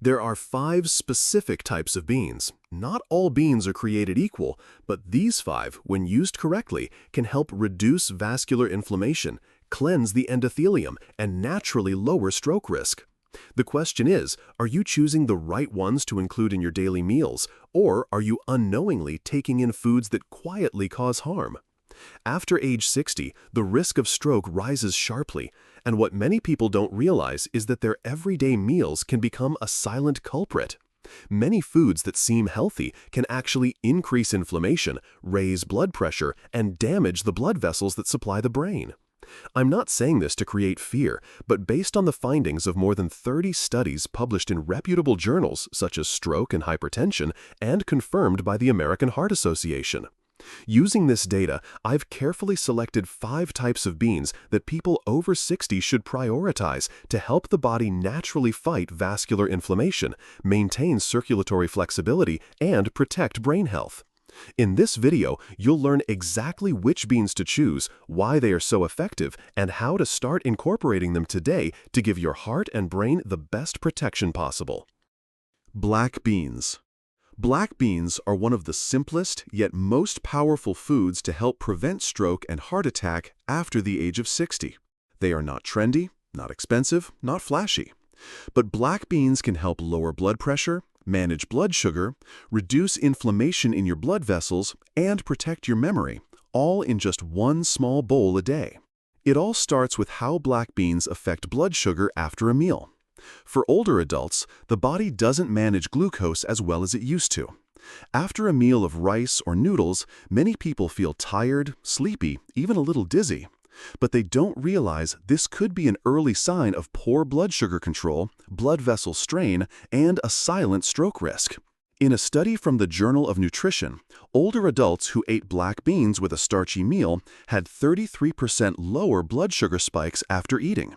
There are 5 specific types of beans. Not all beans are created equal, but these 5, when used correctly, can help reduce vascular inflammation, cleanse the endothelium, and naturally lower stroke risk. The question is, are you choosing the right ones to include in your daily meals, or are you unknowingly taking in foods that quietly cause harm? After age 60, the risk of stroke rises sharply, and what many people don't realize is that their everyday meals can become a silent culprit. Many foods that seem healthy can actually increase inflammation, raise blood pressure, and damage the blood vessels that supply the brain. I'm not saying this to create fear, but based on the findings of more than 30 studies published in reputable journals such as Stroke and Hypertension and confirmed by the American Heart Association. Using this data, I've carefully selected 5 types of beans that people over 60 should prioritize to help the body naturally fight vascular inflammation, maintain circulatory flexibility, and protect brain health. In this video, you'll learn exactly which beans to choose, why they are so effective, and how to start incorporating them today to give your heart and brain the best protection possible. Black beans. Black beans are one of the simplest yet most powerful foods to help prevent stroke and heart attack after the age of 60. They are not trendy, not expensive, not flashy. But black beans can help lower blood pressure, manage blood sugar, reduce inflammation in your blood vessels, and protect your memory, all in just one small bowl a day. It all starts with how black beans affect blood sugar after a meal. For older adults, the body doesn't manage glucose as well as it used to. After a meal of rice or noodles, many people feel tired, sleepy, even a little dizzy. But they don't realize this could be an early sign of poor blood sugar control, blood vessel strain, and a silent stroke risk. In a study from the Journal of Nutrition, older adults who ate black beans with a starchy meal had 33% lower blood sugar spikes after eating.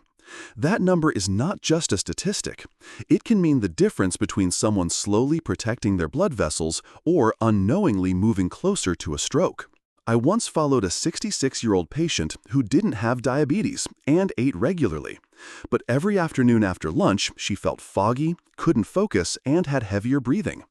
That number is not just a statistic. It can mean the difference between someone slowly protecting their blood vessels or unknowingly moving closer to a stroke. I once followed a 66-year-old patient who didn't have diabetes and ate regularly. But every afternoon after lunch, she felt foggy, couldn't focus, and had heavier breathing.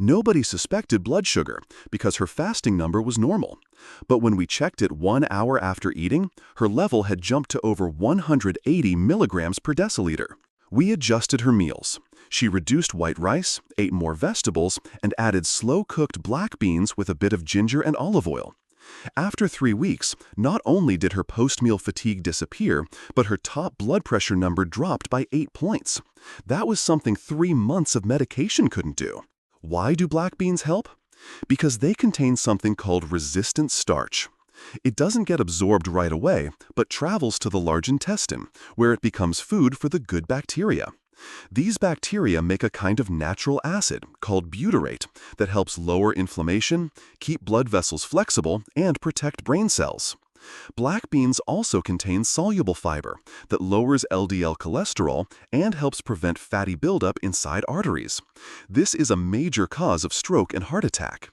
Nobody suspected blood sugar because her fasting number was normal. But when we checked it 1 hour after eating, her level had jumped to over 180 milligrams per deciliter. We adjusted her meals. She reduced white rice, ate more vegetables, and added slow-cooked black beans with a bit of ginger and olive oil. After 3 weeks, not only did her post-meal fatigue disappear, but her top blood pressure number dropped by 8 points. That was something 3 months of medication couldn't do. Why do black beans help? Because they contain something called resistant starch. It doesn't get absorbed right away, but travels to the large intestine, where it becomes food for the good bacteria. These bacteria make a kind of natural acid called butyrate that helps lower inflammation, keep blood vessels flexible, and protect brain cells. Black beans also contain soluble fiber that lowers LDL cholesterol and helps prevent fatty buildup inside arteries. This is a major cause of stroke and heart attack.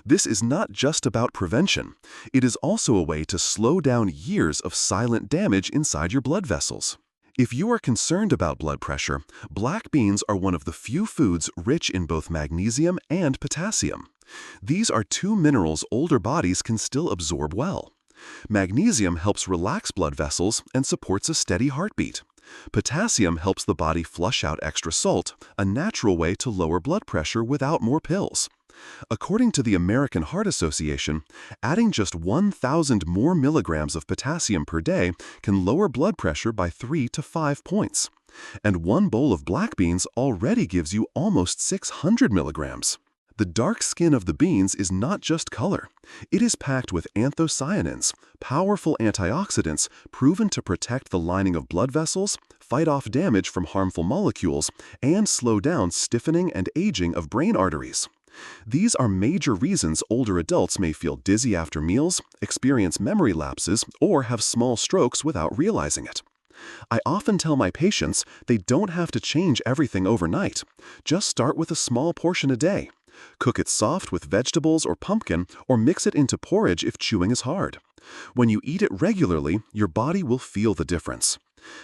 This is not just about prevention. It is also a way to slow down years of silent damage inside your blood vessels. If you are concerned about blood pressure, black beans are one of the few foods rich in both magnesium and potassium. These are 2 minerals older bodies can still absorb well. Magnesium helps relax blood vessels and supports a steady heartbeat. Potassium helps the body flush out extra salt, a natural way to lower blood pressure without more pills. According to the American Heart Association, adding just 1,000 more milligrams of potassium per day can lower blood pressure by 3 to 5 points. And 1 bowl of black beans already gives you almost 600 milligrams. The dark skin of the beans is not just color. It is packed with anthocyanins, powerful antioxidants proven to protect the lining of blood vessels, fight off damage from harmful molecules, and slow down stiffening and aging of brain arteries. These are major reasons older adults may feel dizzy after meals, experience memory lapses, or have small strokes without realizing it. I often tell my patients they don't have to change everything overnight. Just start with a small portion a day. Cook it soft with vegetables or pumpkin, or mix it into porridge if chewing is hard. When you eat it regularly, your body will feel the difference.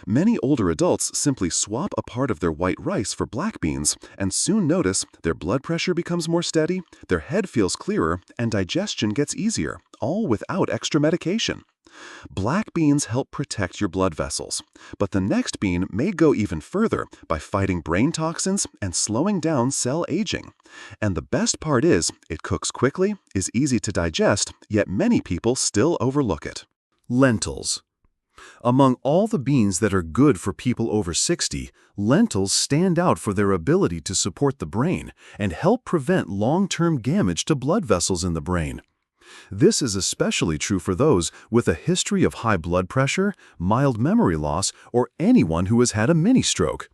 Many older adults simply swap a part of their white rice for black beans and soon notice their blood pressure becomes more steady, their head feels clearer, and digestion gets easier, all without extra medication. Black beans help protect your blood vessels, but the next bean may go even further by fighting brain toxins and slowing down cell aging. And the best part is, it cooks quickly, is easy to digest, yet many people still overlook it. Lentils. Among all the beans that are good for people over 60, lentils stand out for their ability to support the brain and help prevent long-term damage to blood vessels in the brain. This is especially true for those with a history of high blood pressure, mild memory loss, or anyone who has had a mini-stroke.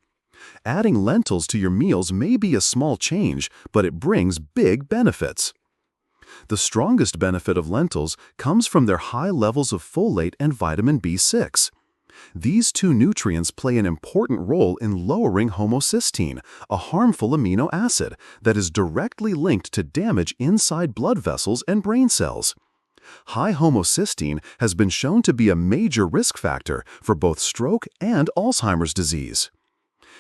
Adding lentils to your meals may be a small change, but it brings big benefits. The strongest benefit of lentils comes from their high levels of folate and vitamin B6. These two nutrients play an important role in lowering homocysteine, a harmful amino acid that is directly linked to damage inside blood vessels and brain cells. High homocysteine has been shown to be a major risk factor for both stroke and Alzheimer's disease.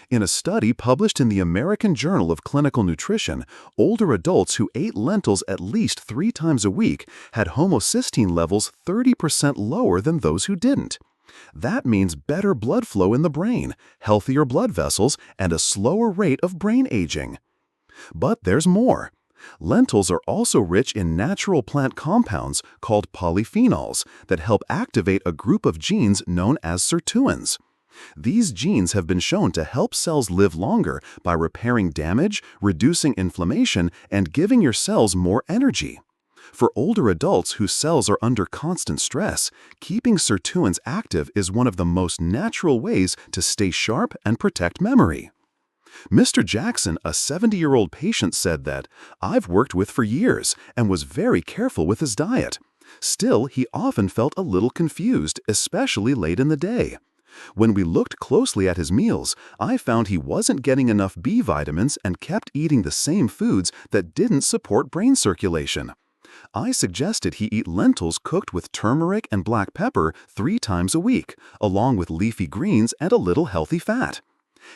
In a study published in the American Journal of Clinical Nutrition, older adults who ate lentils at least 3 times a week had homocysteine levels 30% lower than those who didn't. That means better blood flow in the brain, healthier blood vessels, and a slower rate of brain aging. But there's more. Lentils are also rich in natural plant compounds called polyphenols that help activate a group of genes known as sirtuins. These genes have been shown to help cells live longer by repairing damage, reducing inflammation, and giving your cells more energy. For older adults whose cells are under constant stress, keeping sirtuins active is one of the most natural ways to stay sharp and protect memory. Mr. Jackson, a 70-year-old patient, said that, "I've worked with for years and was very careful with his diet. Still, he often felt a little confused, especially late in the day. When we looked closely at his meals, I found he wasn't getting enough B vitamins and kept eating the same foods that didn't support brain circulation. I suggested he eat lentils cooked with turmeric and black pepper 3 times a week, along with leafy greens and a little healthy fat.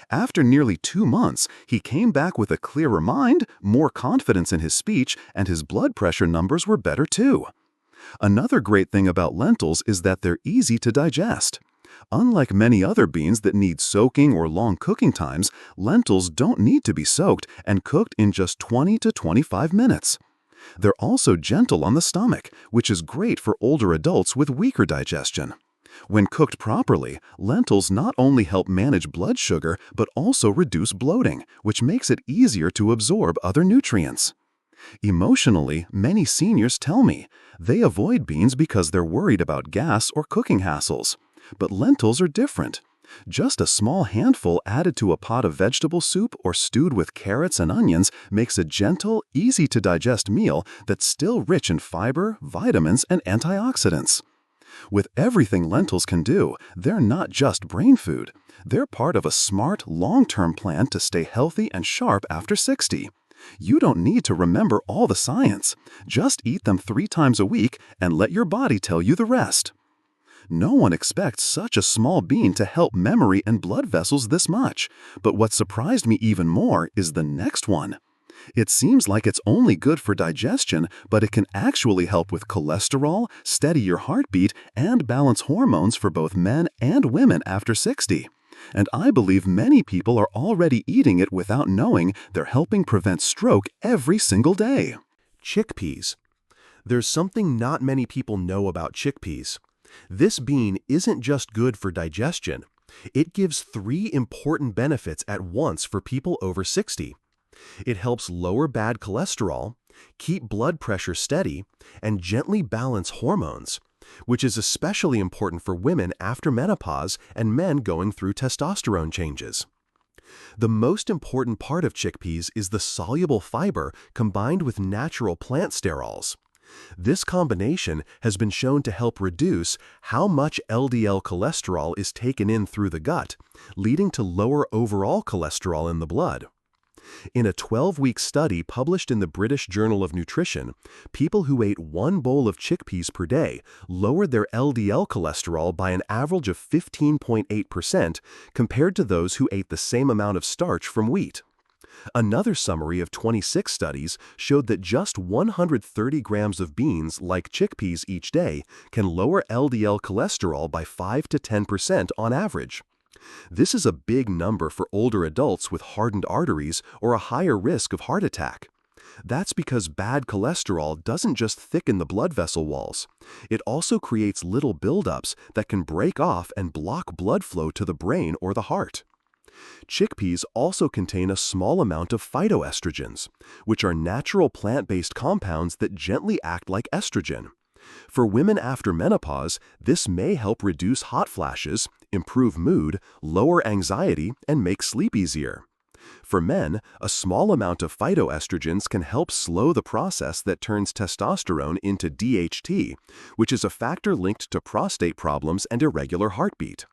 After nearly 2 months, he came back with a clearer mind, more confidence in his speech, and his blood pressure numbers were better too." Another great thing about lentils is that they're easy to digest. Unlike many other beans that need soaking or long cooking times, lentils don't need to be soaked and cooked in just 20 to 25 minutes. They're also gentle on the stomach, which is great for older adults with weaker digestion. When cooked properly, lentils not only help manage blood sugar but also reduce bloating, which makes it easier to absorb other nutrients. Emotionally, many seniors tell me they avoid beans because they're worried about gas or cooking hassles. But lentils are different. Just a small handful added to a pot of vegetable soup or stewed with carrots and onions makes a gentle, easy-to-digest meal that's still rich in fiber, vitamins, and antioxidants. With everything lentils can do, they're not just brain food. They're part of a smart, long-term plan to stay healthy and sharp after 60. You don't need to remember all the science. Just eat them 3 times a week and let your body tell you the rest. No one expects such a small bean to help memory and blood vessels this much, but what surprised me even more is the next one. It seems like it's only good for digestion, but it can actually help with cholesterol, steady your heartbeat, and balance hormones for both men and women after 60. And I believe many people are already eating it without knowing they're helping prevent stroke every single day. Chickpeas. There's something not many people know about chickpeas. This bean isn't just good for digestion. It gives 3 important benefits at once for people over 60. It helps lower bad cholesterol, keep blood pressure steady, and gently balance hormones, which is especially important for women after menopause and men going through testosterone changes. The most important part of chickpeas is the soluble fiber combined with natural plant sterols. This combination has been shown to help reduce how much LDL cholesterol is taken in through the gut, leading to lower overall cholesterol in the blood. In a 12-week study published in the British Journal of Nutrition, people who ate 1 bowl of chickpeas per day lowered their LDL cholesterol by an average of 15.8% compared to those who ate the same amount of starch from wheat. Another summary of 26 studies showed that just 130 grams of beans like chickpeas each day can lower LDL cholesterol by 5 to 10% on average. This is a big number for older adults with hardened arteries or a higher risk of heart attack. That's because bad cholesterol doesn't just thicken the blood vessel walls. It also creates little buildups that can break off and block blood flow to the brain or the heart. Chickpeas also contain a small amount of phytoestrogens, which are natural plant-based compounds that gently act like estrogen. For women after menopause, this may help reduce hot flashes, improve mood, lower anxiety, and make sleep easier. For men, a small amount of phytoestrogens can help slow the process that turns testosterone into DHT, which is a factor linked to prostate problems and irregular heartbeat.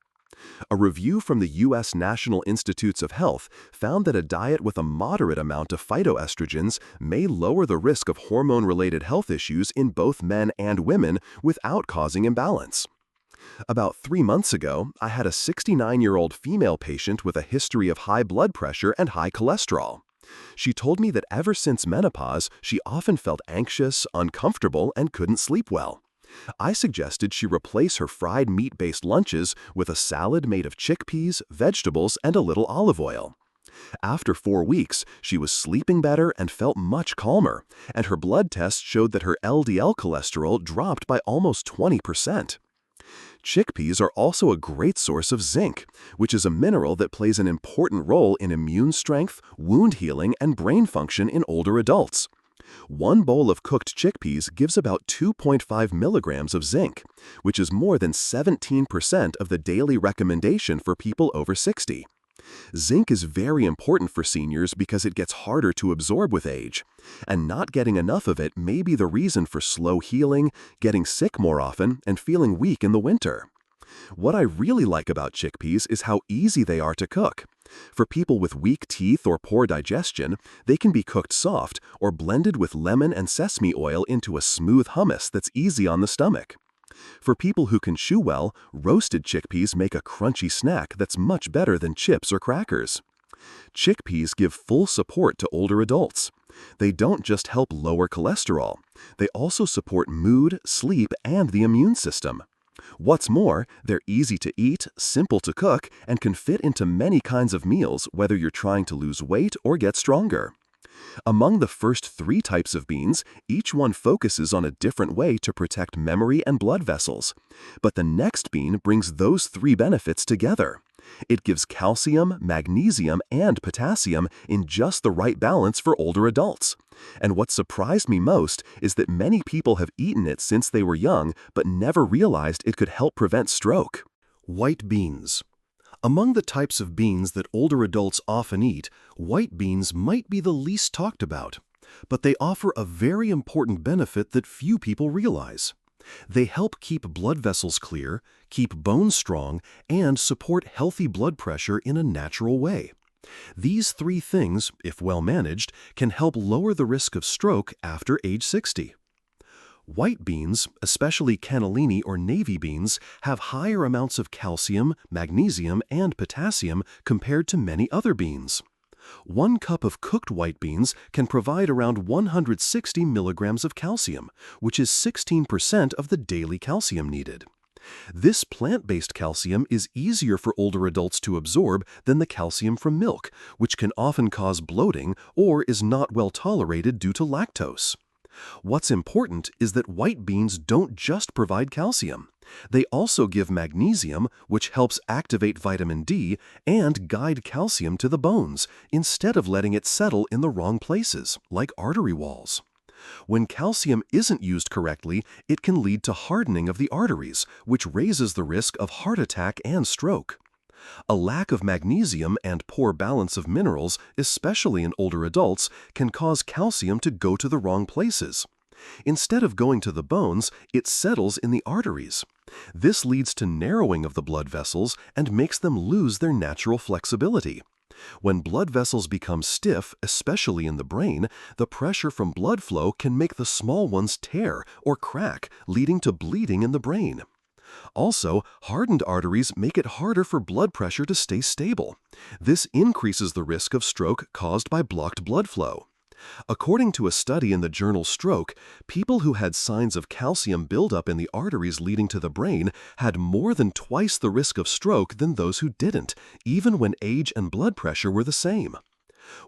A review from the U.S. National Institutes of Health found that a diet with a moderate amount of phytoestrogens may lower the risk of hormone-related health issues in both men and women without causing imbalance. About 3 months ago, I had a 69-year-old female patient with a history of high blood pressure and high cholesterol. She told me that ever since menopause, she often felt anxious, uncomfortable, and couldn't sleep well. I suggested she replace her fried meat-based lunches with a salad made of chickpeas, vegetables, and a little olive oil. After 4 weeks, she was sleeping better and felt much calmer, and her blood tests showed that her LDL cholesterol dropped by almost 20%. Chickpeas are also a great source of zinc, which is a mineral that plays an important role in immune strength, wound healing, and brain function in older adults. 1 bowl of cooked chickpeas gives about 2.5 milligrams of zinc, which is more than 17% of the daily recommendation for people over 60. Zinc is very important for seniors because it gets harder to absorb with age, and not getting enough of it may be the reason for slow healing, getting sick more often, and feeling weak in the winter. What I really like about chickpeas is how easy they are to cook. For people with weak teeth or poor digestion, they can be cooked soft or blended with lemon and sesame oil into a smooth hummus that's easy on the stomach. For people who can chew well, roasted chickpeas make a crunchy snack that's much better than chips or crackers. Chickpeas give full support to older adults. They don't just help lower cholesterol, they also support mood, sleep, and the immune system. What's more, they're easy to eat, simple to cook, and can fit into many kinds of meals, whether you're trying to lose weight or get stronger. Among the first 3 types of beans, each one focuses on a different way to protect memory and blood vessels. But the next bean brings those 3 benefits together. It gives calcium, magnesium, and potassium in just the right balance for older adults. And what surprised me most is that many people have eaten it since they were young but never realized it could help prevent stroke. White beans. Among the types of beans that older adults often eat, white beans might be the least talked about, but they offer a very important benefit that few people realize. They help keep blood vessels clear, keep bones strong, and support healthy blood pressure in a natural way. These 3 things, if well managed, can help lower the risk of stroke after age 60. White beans, especially cannellini or navy beans, have higher amounts of calcium, magnesium, and potassium compared to many other beans. 1 cup of cooked white beans can provide around 160 milligrams of calcium, which is 16% of the daily calcium needed. This plant-based calcium is easier for older adults to absorb than the calcium from milk, which can often cause bloating or is not well tolerated due to lactose. What's important is that white beans don't just provide calcium. They also give magnesium, which helps activate vitamin D and guide calcium to the bones, instead of letting it settle in the wrong places, like artery walls. When calcium isn't used correctly, it can lead to hardening of the arteries, which raises the risk of heart attack and stroke. A lack of magnesium and poor balance of minerals, especially in older adults, can cause calcium to go to the wrong places. Instead of going to the bones, it settles in the arteries. This leads to narrowing of the blood vessels and makes them lose their natural flexibility. When blood vessels become stiff, especially in the brain, the pressure from blood flow can make the small ones tear or crack, leading to bleeding in the brain. Also, hardened arteries make it harder for blood pressure to stay stable. This increases the risk of stroke caused by blocked blood flow. According to a study in the journal Stroke, people who had signs of calcium buildup in the arteries leading to the brain had more than twice the risk of stroke than those who didn't, even when age and blood pressure were the same.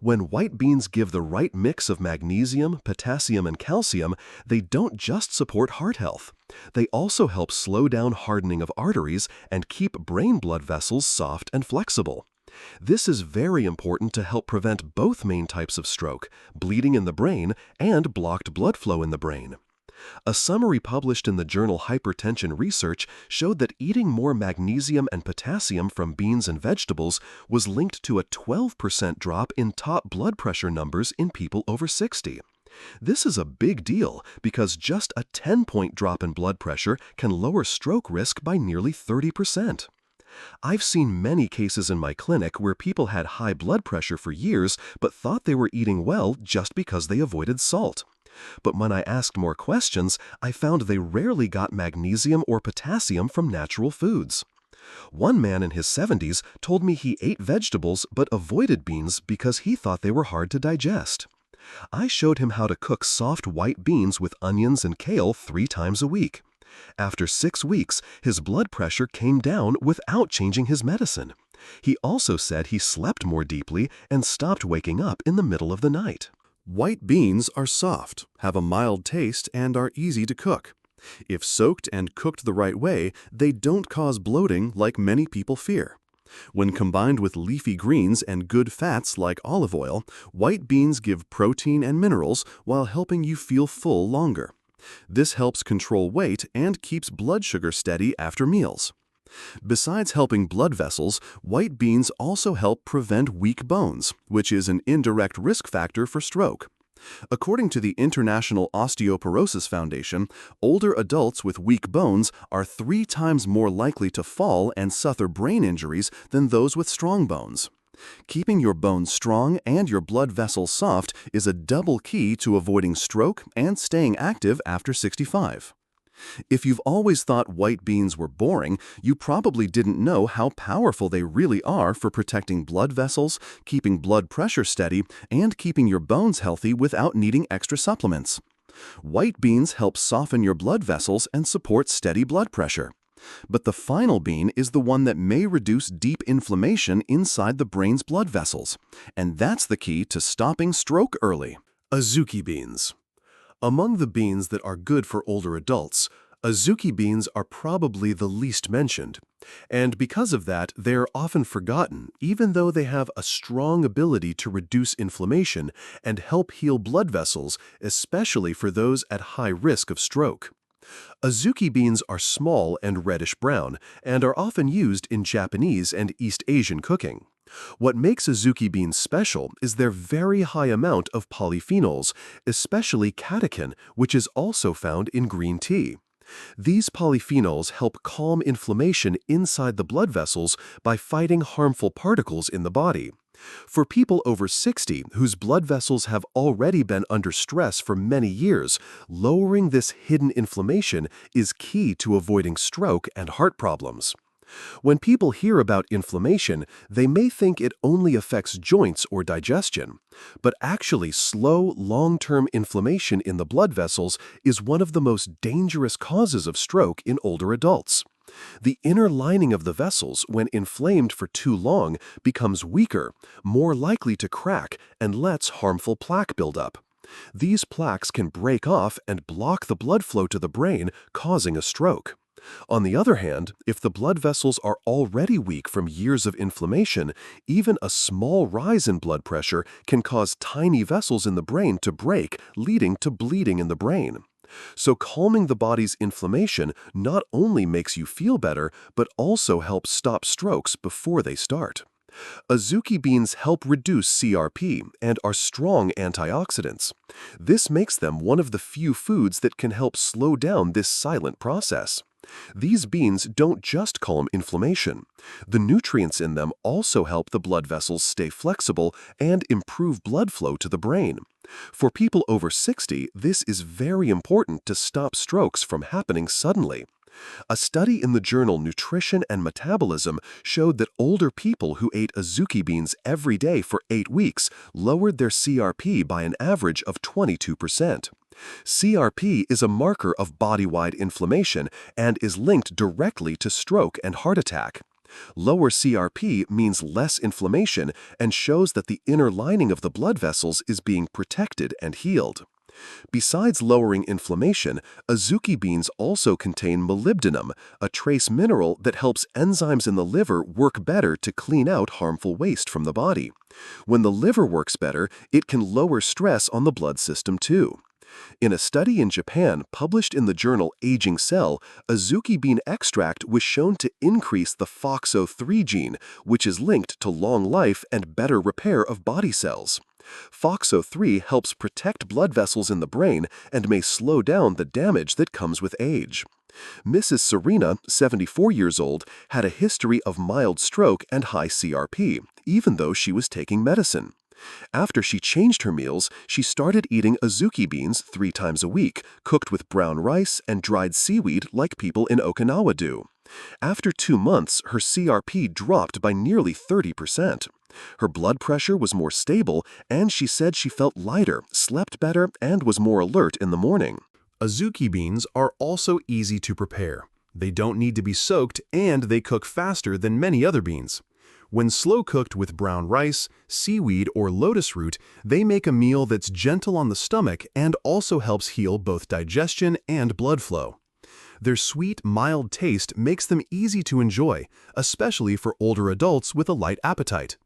When white beans give the right mix of magnesium, potassium, and calcium, they don't just support heart health. They also help slow down hardening of arteries and keep brain blood vessels soft and flexible. This is very important to help prevent both main types of stroke, bleeding in the brain and blocked blood flow in the brain. A summary published in the journal Hypertension Research showed that eating more magnesium and potassium from beans and vegetables was linked to a 12% drop in top blood pressure numbers in people over 60. This is a big deal because just a 10-point drop in blood pressure can lower stroke risk by nearly 30%. I've seen many cases in my clinic where people had high blood pressure for years but thought they were eating well just because they avoided salt. But when I asked more questions, I found they rarely got magnesium or potassium from natural foods. One man in his 70s told me he ate vegetables but avoided beans because he thought they were hard to digest. I showed him how to cook soft white beans with onions and kale 3 times a week. After 6 weeks, his blood pressure came down without changing his medicine. He also said he slept more deeply and stopped waking up in the middle of the night. White beans are soft, have a mild taste, and are easy to cook. If soaked and cooked the right way, they don't cause bloating like many people fear. When combined with leafy greens and good fats like olive oil, white beans give protein and minerals while helping you feel full longer. This helps control weight and keeps blood sugar steady after meals. Besides helping blood vessels, white beans also help prevent weak bones, which is an indirect risk factor for stroke. According to the International Osteoporosis Foundation, older adults with weak bones are 3 times more likely to fall and suffer brain injuries than those with strong bones. Keeping your bones strong and your blood vessels soft is a double key to avoiding stroke and staying active after 65. If you've always thought white beans were boring, you probably didn't know how powerful they really are for protecting blood vessels, keeping blood pressure steady, and keeping your bones healthy without needing extra supplements. White beans help soften your blood vessels and support steady blood pressure. But the final bean is the one that may reduce deep inflammation inside the brain's blood vessels. And that's the key to stopping stroke early. Isuki beans. Among the beans that are good for older adults, Isuki beans are probably the least mentioned. And because of that, they're often forgotten, even though they have a strong ability to reduce inflammation and help heal blood vessels, especially for those at high risk of stroke. Isuki beans are small and reddish-brown and are often used in Japanese and East Asian cooking. What makes Isuki beans special is their very high amount of polyphenols, especially catechin, which is also found in green tea. These polyphenols help calm inflammation inside the blood vessels by fighting harmful particles in the body. For people over 60 whose blood vessels have already been under stress for many years, lowering this hidden inflammation is key to avoiding stroke and heart problems. When people hear about inflammation, they may think it only affects joints or digestion. But actually, slow, long-term inflammation in the blood vessels is one of the most dangerous causes of stroke in older adults. The inner lining of the vessels, when inflamed for too long, becomes weaker, more likely to crack, and lets harmful plaque build up. These plaques can break off and block the blood flow to the brain, causing a stroke. On the other hand, if the blood vessels are already weak from years of inflammation, even a small rise in blood pressure can cause tiny vessels in the brain to break, leading to bleeding in the brain. So calming the body's inflammation not only makes you feel better, but also helps stop strokes before they start. Isuki beans help reduce CRP and are strong antioxidants. This makes them one of the few foods that can help slow down this silent process. These beans don't just calm inflammation. The nutrients in them also help the blood vessels stay flexible and improve blood flow to the brain. For people over 60, this is very important to stop strokes from happening suddenly. A study in the journal Nutrition and Metabolism showed that older people who ate Isuki beans every day for 8 weeks lowered their CRP by an average of 22%. CRP is a marker of body-wide inflammation and is linked directly to stroke and heart attack. Lower CRP means less inflammation and shows that the inner lining of the blood vessels is being protected and healed. Besides lowering inflammation, Isuki beans also contain molybdenum, a trace mineral that helps enzymes in the liver work better to clean out harmful waste from the body. When the liver works better, it can lower stress on the blood system too. In a study in Japan published in the journal Aging Cell, Isuki bean extract was shown to increase the FOXO3 gene, which is linked to long life and better repair of body cells. FOXO3 helps protect blood vessels in the brain and may slow down the damage that comes with age. Mrs. Serena, 74 years old, had a history of mild stroke and high CRP, even though she was taking medicine. After she changed her meals, she started eating Isuki beans 3 times a week, cooked with brown rice and dried seaweed like people in Okinawa do. After 2 months, her CRP dropped by nearly 30%. Her blood pressure was more stable, and she said she felt lighter, slept better, and was more alert in the morning. Isuki beans are also easy to prepare. They don't need to be soaked, and they cook faster than many other beans. When slow cooked with brown rice, seaweed, or lotus root, they make a meal that's gentle on the stomach and also helps heal both digestion and blood flow. Their sweet, mild taste makes them easy to enjoy, especially for older adults with a light appetite.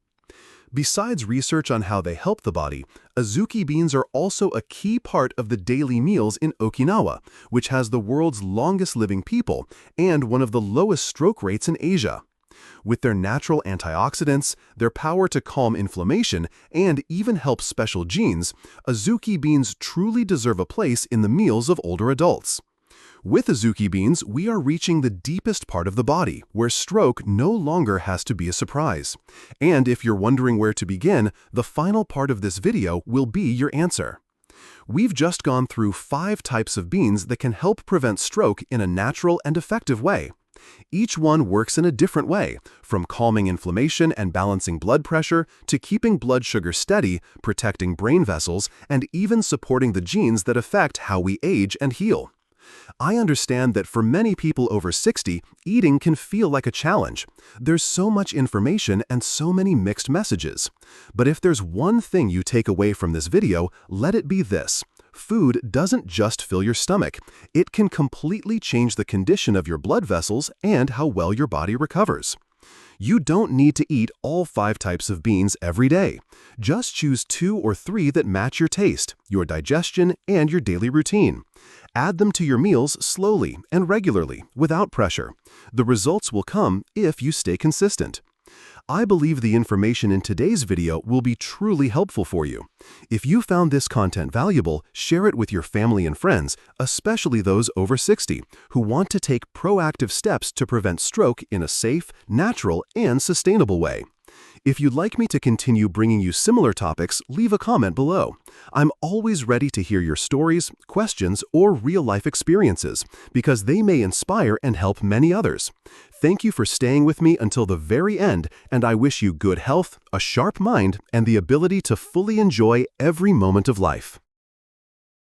Besides research on how they help the body, Isuki beans are also a key part of the daily meals in Okinawa, which has the world's longest living people and one of the lowest stroke rates in Asia. With their natural antioxidants, their power to calm inflammation, and even help special genes, Isuki beans truly deserve a place in the meals of older adults. With Isuki beans, we are reaching the deepest part of the body, where stroke no longer has to be a surprise. And if you're wondering where to begin, the final part of this video will be your answer. We've just gone through 5 types of beans that can help prevent stroke in a natural and effective way. Each one works in a different way, from calming inflammation and balancing blood pressure to keeping blood sugar steady, protecting brain vessels, and even supporting the genes that affect how we age and heal. I understand that for many people over 60, eating can feel like a challenge. There's so much information and so many mixed messages. But if there's one thing you take away from this video, let it be this. Food doesn't just fill your stomach. It can completely change the condition of your blood vessels and how well your body recovers. You don't need to eat all 5 types of beans every day. Just choose 2 or 3 that match your taste, your digestion, and your daily routine. Add them to your meals slowly and regularly, without pressure. The results will come if you stay consistent. I believe the information in today's video will be truly helpful for you. If you found this content valuable, share it with your family and friends, especially those over 60, who want to take proactive steps to prevent stroke in a safe, natural, and sustainable way. If you'd like me to continue bringing you similar topics, leave a comment below. I'm always ready to hear your stories, questions, or real-life experiences, because they may inspire and help many others. Thank you for staying with me until the very end, and I wish you good health, a sharp mind, and the ability to fully enjoy every moment of life.